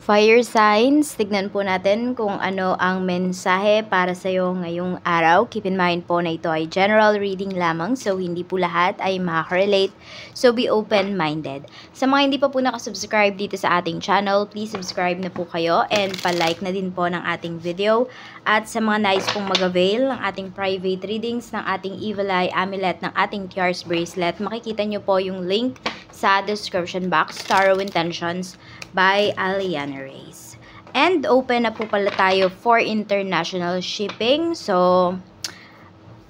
Fire signs, tignan po natin kung ano ang mensahe para sa iyo ngayong araw. Keep in mind po na ito ay general reading lamang, so hindi po lahat ay makaka-relate. So be open-minded. Sa mga hindi pa po nakasubscribe dito sa ating channel, please subscribe na po kayo and pa-like na din po ng ating video. At sa mga nais pong mag-avail ng ating private readings, ng ating Evil Eye Amulet, ng ating Tiares Bracelet, makikita nyo po yung link sa description box, Tarot Intentions by Aliana Reyes. And open na po pala tayo for international shipping. So,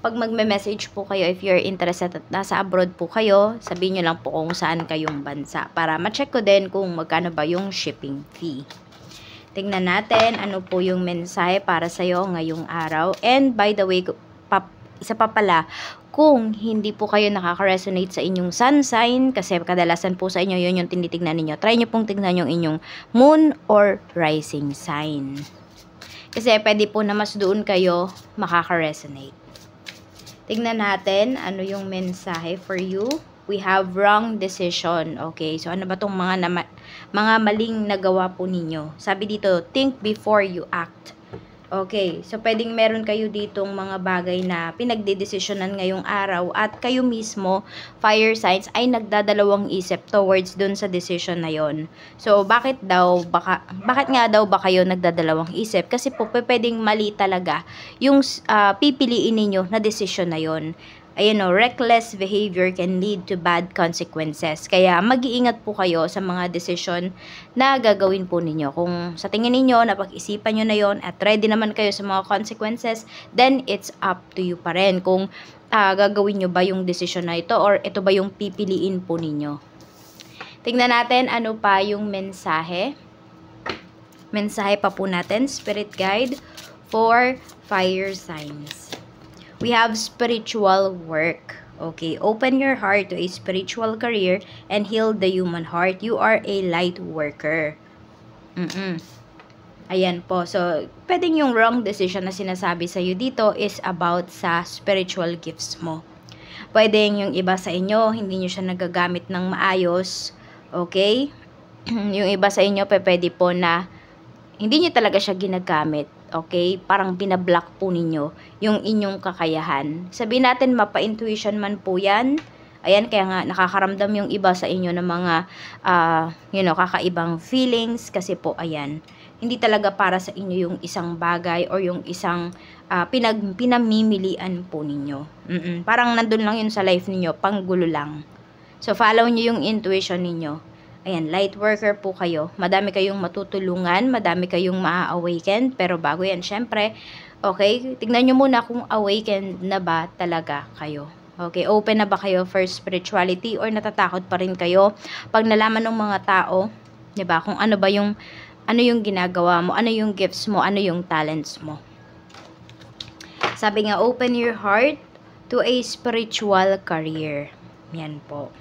pag magme-message po kayo, if you're interested at nasa abroad po kayo, sabihin nyo lang po kung saan kayong bansa para ma-check ko din kung magkano ba yung shipping fee. Tingnan natin ano po yung mensahe para sa'yo ngayong araw. And by the way, isa pa pala, kung hindi po kayo nakaka-resonate sa inyong sun sign, kasi kadalasan po sa inyo yun yung tinitignan ninyo, try nyo pong tignan yung inyong moon or rising sign. Kasi pwede po na mas doon kayo makaka-resonate. Tignan natin ano yung mensahe for you. We have wrong decision. Okay, so ano ba tong mga maling nagawa po ninyo? Sabi dito, think before you act. Okay, so pwedeng meron kayo ditong mga bagay na pinagdedesisyonan ngayong araw at kayo mismo, fire signs, ay nagdadalawang isip towards dun sa decision na yon. So, bakit nga daw ba kayo nagdadalawang isip? Kasi po, pwedeng mali talaga yung pipiliin ninyo na decision na yon. Ayun o, reckless behavior can lead to bad consequences. Kaya mag-iingat po kayo sa mga desisyon na gagawin po ninyo. Kung sa tingin ninyo, napag-isipan nyo na yon at ready naman kayo sa mga consequences, then it's up to you pa rin kung gagawin nyo ba yung desisyon na ito or ito ba yung pipiliin po ninyo. Tingnan natin ano pa yung mensahe. Mensahe pa po natin, Spirit Guide for fire signs. We have spiritual work. Okay, open your heart to a spiritual career and heal the human heart. You are a light worker. Ayan po. So, pwedeng yung wrong decision na sinasabi sa'yo dito is about sa spiritual gifts mo. Pwedeng yung iba sa inyo, hindi nyo siya nagagamit ng maayos. Okay? Yung iba sa inyo, pwede po na hindi nyo talaga siya ginagamit. Okay? Parang binablock po ninyo yung inyong kakayahan. Sabihin natin, mapa-intuition man po yan. Ayan, kaya nga nakakaramdam yung iba sa inyo ng mga, kakaibang feelings. Kasi po, ayan, hindi talaga para sa inyo yung isang bagay or yung isang pinamimilian po ninyo. Parang nandun lang yun sa life ninyo, panggulo lang. So, follow nyo yung intuition ninyo. Ayan, light worker po kayo. Madami kayong matutulungan, madami kayong maa-awaken. Pero bago yan, syempre, okay, tignan nyo muna kung awakened na ba talaga kayo. Okay, open na ba kayo for spirituality or natatakot pa rin kayo pag nalaman ng mga tao, 'di ba? Kung ano ba yung ginagawa mo, ano yung gifts mo, ano yung talents mo. Sabi nga, open your heart to a spiritual career. Yan po.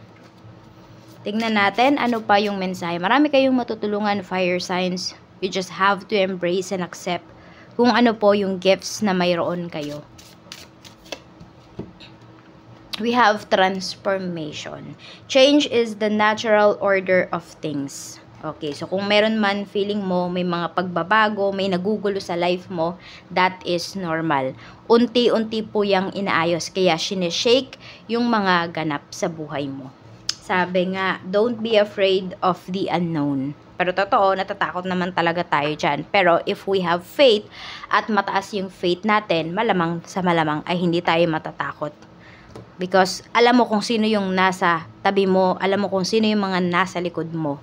Tingnan natin ano pa yung mensahe. Marami kayong matutulungan, fire signs. You just have to embrace and accept kung ano po yung gifts na mayroon kayo. We have transformation. Change is the natural order of things. Okay, so kung meron man feeling mo may mga pagbabago, may nagugulo sa life mo, that is normal. Unti-unti po yung inaayos, kaya sineshake yung mga ganap sa buhay mo. Sabi nga, don't be afraid of the unknown. Pero totoo, natatakot naman talaga tayo dyan. Pero if we have faith at mataas yung faith natin, malamang sa malamang ay hindi tayo matatakot. Because alam mo kung sino yung nasa tabi mo, alam mo kung sino yung mga nasa likod mo.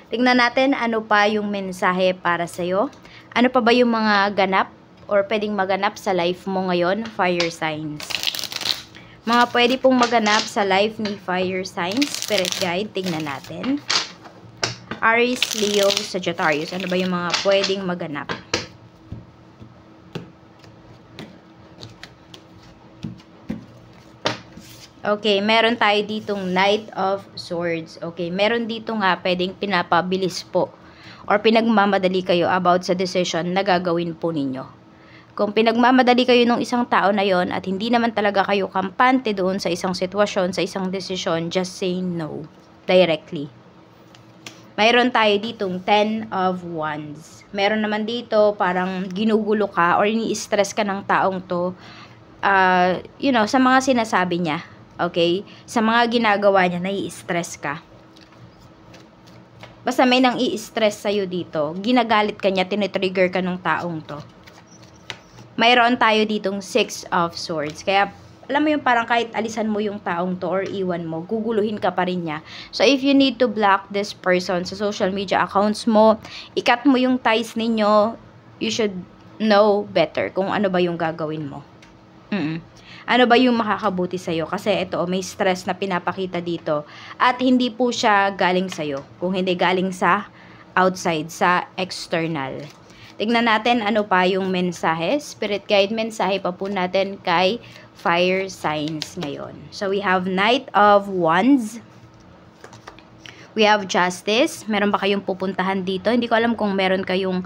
Tingnan natin ano pa yung mensahe para sa'yo. Ano pa ba yung mga ganap or pwedeng maganap sa life mo ngayon, fire signs? Mga pwede pong maganap sa life ni fire signs, Spirit Guide, tingnan natin. Aries, Leo, Sagittarius, ano ba yung mga pwedeng maganap? Okay, meron tayo ditong Knight of Swords. Okay, meron dito nga pwedeng pinapabilis po or pinagmamadali kayo about sa decision na gagawin po ninyo. Kung pinagmamadali kayo ng isang tao na yon at hindi naman talaga kayo kampante doon sa isang sitwasyon, sa isang desisyon, just say no directly. Mayroon tayo ditong 10 of Wands. Meron naman dito parang ginugulo ka or ini-stress ka ng taong to, you know, sa mga sinasabi niya. Okay? Sa mga ginagawa niya, nai-stress ka. Basta may nang i-stress sa'yo dito. Ginagalit ka niya, tinitrigger ka ng taong to. Mayroon tayo ditong 6 of Swords. Kaya, alam mo yung parang kahit alisan mo yung taong to or iwan mo, guguluhin ka pa rin niya. So, if you need to block this person sa social media accounts mo, ikat mo yung ties ninyo, you should know better kung ano ba yung gagawin mo. Ano ba yung makakabuti sa'yo? Kasi ito, may stress na pinapakita dito. At hindi po siya galing sa'yo. Kung hindi galing sa outside, sa external. Tignan natin ano pa yung mensahe. Spirit guide mensahe pa po natin kay fire signs ngayon. So, we have Knight of Wands. We have Justice. Meron ba kayong pupuntahan dito? Hindi ko alam kung meron kayong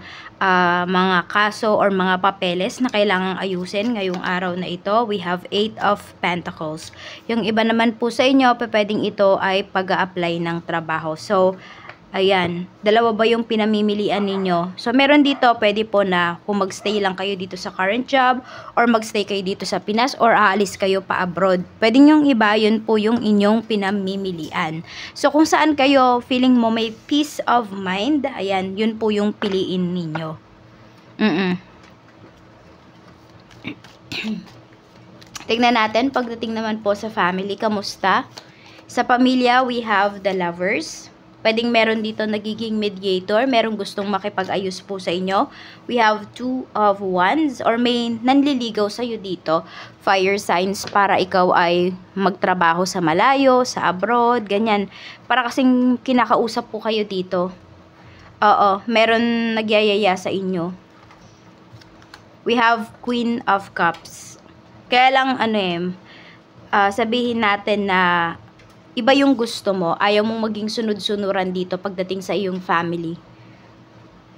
mga kaso or mga papeles na kailangang ayusin ngayong araw na ito. We have 8 of Pentacles. Yung iba naman po sa inyo, pwedeng ito ay pag-a-apply ng trabaho. So, ayan, dalawa ba yung pinamimilian ninyo? So, meron dito, pwede po na kung magstay lang kayo dito sa current job or magstay kayo dito sa Pinas or aalis kayo pa abroad. Pwede yung iba, yun po yung inyong pinamimilian. So, kung saan kayo feeling mo may peace of mind, ayan, yun po yung piliin ninyo. Tignan natin, pagdating naman po sa family, kamusta? Sa pamilya, we have the Lovers. Pwedeng meron dito nagiging mediator, merong gustong makipag-ayos po sa inyo. We have 2 of Wands or may nanliligaw sa'yo dito. Fire signs para ikaw ay magtrabaho sa malayo, sa abroad, ganyan. Para kasing kinakausap po kayo dito. Oo, meron nagyayaya sa inyo. We have Queen of Cups. Kaya lang sabihin natin na iba yung gusto mo, ayaw mong maging sunod-sunuran dito pagdating sa iyong family.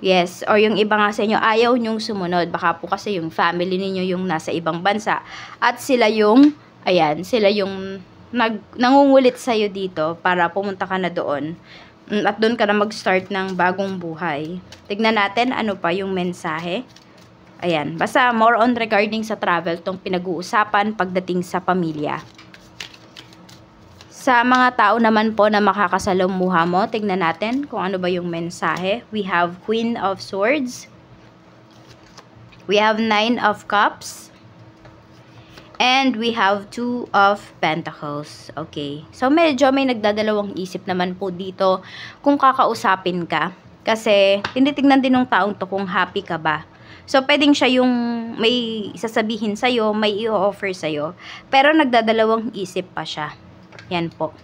Yes, or yung iba nga sa inyo, ayaw nyong sumunod. Baka po kasi yung family ninyo yung nasa ibang bansa. At sila yung, ayan, sila yung nangungulit sa'yo dito para pumunta ka na doon. At doon ka na mag-start ng bagong buhay. Tignan natin ano pa yung mensahe. Ayan, basta more on regarding sa travel tong pinag-uusapan pagdating sa pamilya. Sa mga tao naman po na makakasalamuha mo, tignan natin kung ano ba yung mensahe. We have Queen of Swords. We have 9 of Cups. And we have 2 of Pentacles. Okay. So, medyo may nagdadalawang isip naman po dito kung kakausapin ka. Kasi, tinitignan din ng taong to kung happy ka ba. So, pwedeng siya yung may sasabihin sa'yo, may i-offer sa'yo. Pero, nagdadalawang isip pa siya. Yan po.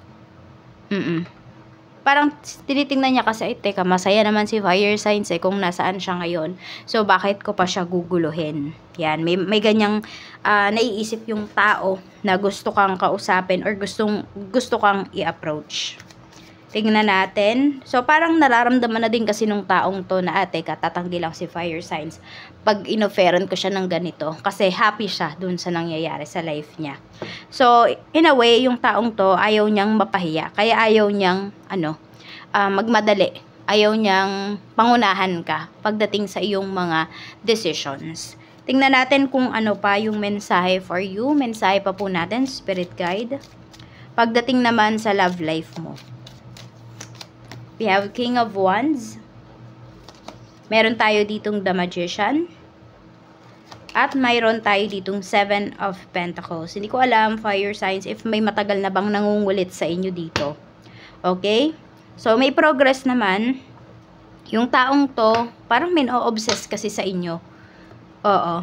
Parang tinitingnan niya kasi, teka, masaya naman si fire signs kung nasaan siya ngayon. So, bakit ko pa siya guguluhin? Yan, may ganyang naiisip yung tao na gusto kang kausapin or gusto kang i-approach. Tingnan natin. So, parang nararamdaman na din kasi nung taong to na, teka, tatanggi lang si fire signs pag inoferan ko siya ng ganito. Kasi happy siya dun sa nangyayari sa life niya. So, in a way, yung taong to, ayaw niyang mapahiya. Kaya ayaw niyang, magmadali. Ayaw niyang pangunahan ka pagdating sa iyong mga decisions. Tingnan natin kung ano pa yung mensahe for you. Mensahe pa po natin, Spirit Guide. Pagdating naman sa love life mo. We have King of Wands. Meron tayo ditong The Magician. At mayroon tayo ditong 7 of Pentacles. Hindi ko alam, fire signs, if may matagal na bang nangungulit sa inyo dito. Okay? So, may progress naman. Yung taong to, parang min-o-obsess kasi sa inyo. Oo.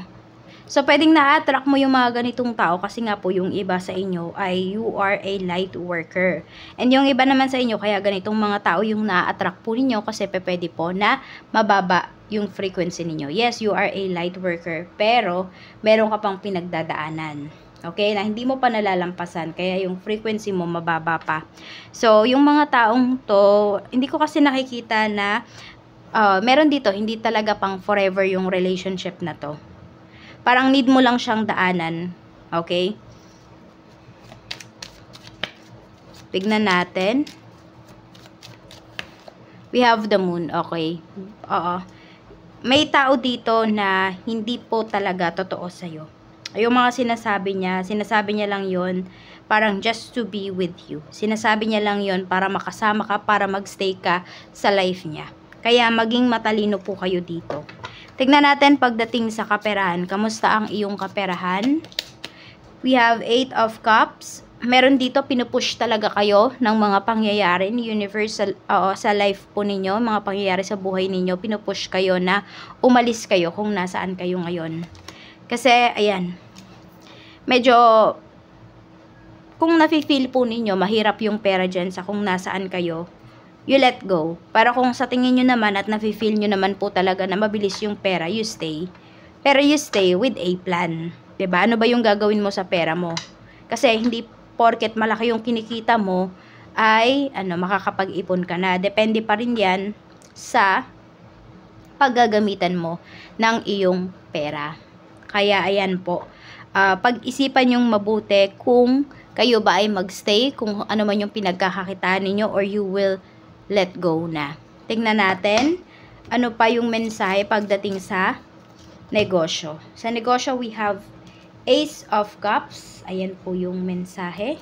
So, pwedeng na-attract mo yung mga ganitong tao kasi nga po yung iba sa inyo ay you are a light worker. And yung iba naman sa inyo, kaya ganitong mga tao yung na-attract po ninyo kasi pwede po na mababa yung frequency ninyo. Yes, you are a light worker, pero meron ka pang pinagdadaanan. Okay? Na hindi mo pa nalalampasan, kaya yung frequency mo mababa pa. So, yung mga taong to, hindi ko kasi nakikita na meron dito, hindi talaga pang forever yung relationship na to. Parang need mo lang siyang daanan. Okay? Tignan natin. We have the moon, okay. Oo. May tao dito na hindi po talaga totoo sa'yo. Yung mga sinasabi niya lang yon parang just to be with you. Sinasabi niya lang yon para makasama ka, para magstay ka sa life niya. Kaya maging matalino po kayo dito. Tignan natin pagdating sa kaperahan. Kamusta ang iyong kaperahan? We have 8 of Cups. Meron dito, pinupush talaga kayo ng mga pangyayari ni universal sa life po ninyo, mga pangyayari sa buhay ninyo, pinupush kayo na umalis kayo kung nasaan kayo ngayon. Kasi, ayan, medyo, kung nafe-feel po ninyo, mahirap yung pera dyan sa kung nasaan kayo, you let go. Pero kung sa tingin nyo naman at nafe-feel nyo naman po talaga na mabilis yung pera, you stay. Pero you stay with a plan. 'Di ba? Ano ba yung gagawin mo sa pera mo? Kasi hindi porket malaki yung kinikita mo ay makakapag-ipon ka na. Depende pa rin 'yan sa paggagamitan mo ng iyong pera. Kaya ayan po. Pag-isipan yung mabuti kung kayo ba ay magstay, kung ano man yung pinagkakakitaan ninyo, or you will let go na. Tingnan natin ano pa yung mensahe pagdating sa negosyo. Sa negosyo, we have Ace of Cups. Ayan po yung mensahe.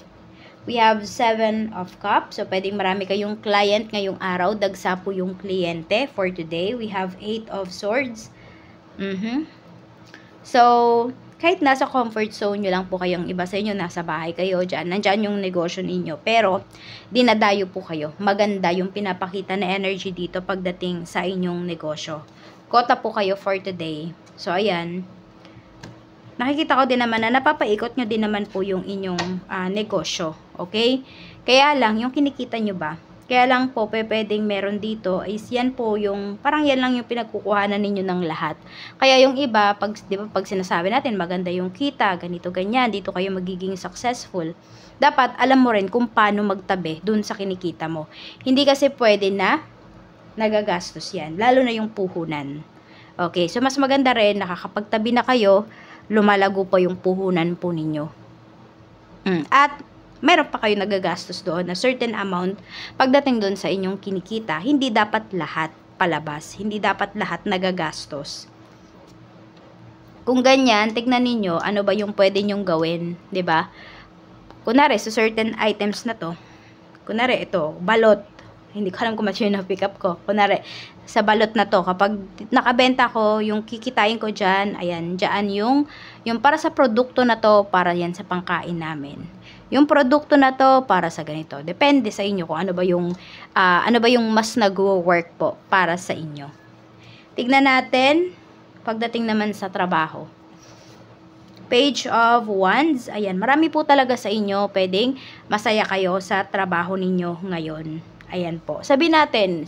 We have 7 of Cups. So, pwedeng marami kayong client ngayong araw. Dagsa po yung kliyente for today. We have 8 of Swords. So, kahit nasa comfort zone nyo lang po kayong iba sa inyo, nasa bahay kayo, nandyan yung negosyo ninyo. Pero, dinadayo po kayo. Maganda yung pinapakita na energy dito pagdating sa inyong negosyo. Kota po kayo for today. So, ayan. Nakikita ko din naman na napapaikot nyo din naman po yung inyong negosyo. Okay? Kaya lang, yung kinikita nyo ba? Kaya lang po, pwedeng meron dito is yan po yung, parang yan lang yung pinagkukuhanan ninyo ng lahat. Kaya yung iba, di ba, pag sinasabi natin, maganda yung kita, ganito, ganyan, dito kayo magiging successful. Dapat alam mo rin kung paano magtabi dun sa kinikita mo. Hindi kasi pwede na nagagastos yan, lalo na yung puhunan. Okay, so mas maganda rin, nakakapagtabi na kayo, lumalago pa yung puhunan po ninyo. At meron pa kayo nagagastos doon na certain amount pagdating doon sa inyong kinikita. Hindi dapat lahat palabas. Hindi dapat lahat nagagastos. Kung ganyan, tignan ninyo ano ba yung pwede nyong gawin. 'Di ba? Kunwari, sa certain items na to, kunwari ito, balot. Hindi ko alam kung match yung na-pick up ko. Kunwari, sa balot na to, kapag nakabenta ko, yung kikitain ko dyan, ayan, dyan yung para sa produkto na to, para yan sa pangkain namin. Yung produkto na to, para sa ganito. Depende sa inyo kung ano ba yung mas nag-work po para sa inyo. Tignan natin, pagdating naman sa trabaho. Page of Wands, ayan, marami po talaga sa inyo, pwedeng masaya kayo sa trabaho ninyo ngayon. Ayan po. Sabihin natin,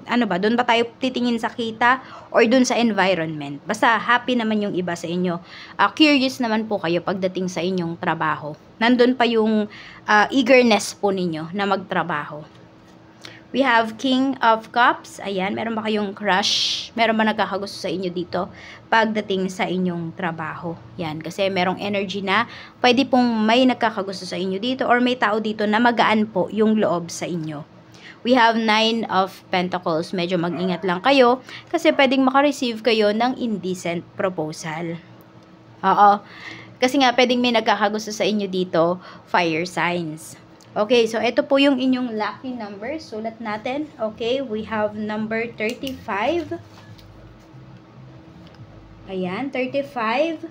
doon ba tayo titingin sa kita or doon sa environment? Basta happy naman yung iba sa inyo. Curious naman po kayo pagdating sa inyong trabaho. Nandun pa yung eagerness po ninyo na magtrabaho. We have King of Cups. Ayan, meron ba kayong crush? Meron ba nagkakagusto sa inyo dito pagdating sa inyong trabaho? Yan, kasi merong energy na pwede pong may nagkakagusto sa inyo dito or may tao dito na magaan po yung loob sa inyo. We have 9 of Pentacles. Medyo mag-ingat lang kayo kasi pwedeng makareceive kayo ng indecent proposal. Oo. Kasi nga pwedeng may nagkakagusto sa inyo dito, fire signs. Okay, so ito po yung inyong lucky numbers. Sulat natin. Okay, we have number 35. Ayan, 35,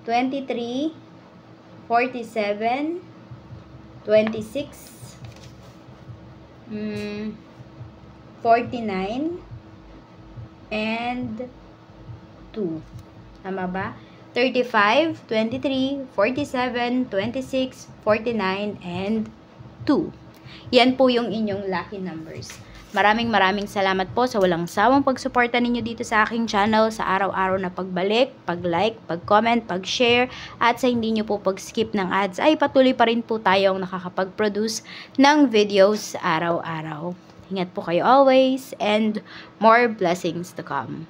23, 47, 26, 49, and 2. Tama ba? 35, 23, 47, 26, 49, and 2. Yan po yung inyong lucky numbers. Maraming salamat po sa walang sawang pagsuporta ninyo dito sa aking channel, sa araw-araw na pagbalik, pag-like, pag-comment, pag-share, at sa hindi nyo po pag-skip ng ads ay patuloy pa rin po tayong nakakapag-produce ng videos araw-araw. Ingat po kayo always and more blessings to come.